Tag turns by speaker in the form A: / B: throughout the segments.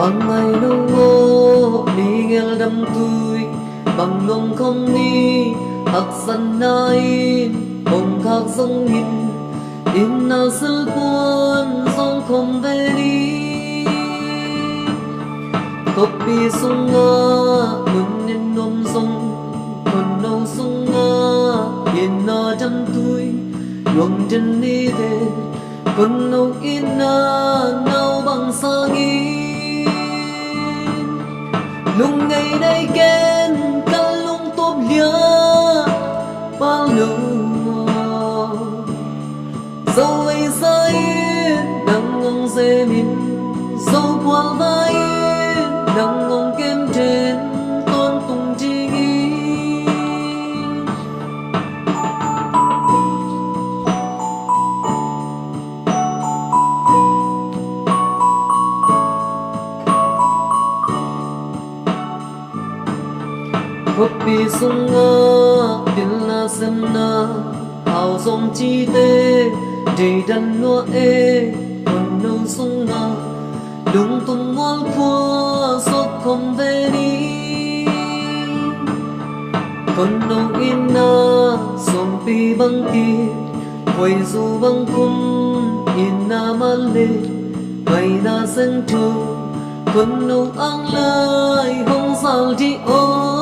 A: bằng ngày nâu ngô đi nghe đâm tươi bằng ngông không đi hắc sân nain bông khắc sông hin in na sel buồn sông không về đi kopi sunga nun in nom sông con nâu sunga in na đâm tươi luồng chân đi về con nâu in na nâu bằng sang lung ngày nay kén cả lung tốt lia bao lâu dâu ấy say đang ngông dê mình dâu qua vai đang ngông kem trên tôn tung chi nghi kopi sunga dilla semna hào sông chi tê đầy đàn lúa ê còn nâu sunga lung tung ngoan khua sốt không về đi còn nâu ina sông pi băng kia quay dù băng cung ina male ngày na sen tu còn nâu ang lai hong sao đi ô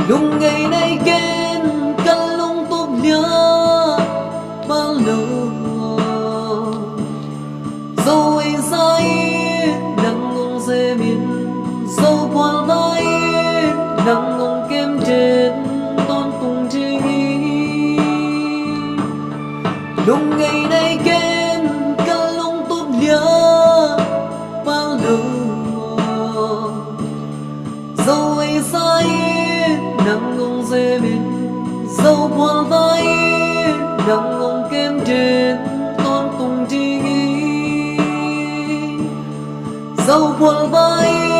A: lung ngày nay kén cả lung tốt lia bao lâu dâu ấy say nắng ngông dê miên dâu qua vai nắng ngông kem trên tôn tung chi nghi lung ngày nay kén cả lung tốt lia bao lâu dâu ấy say nắng ngông dê mình dâu qua vai nắng ngông kem trên tôn tung chi nghi dâu qua vai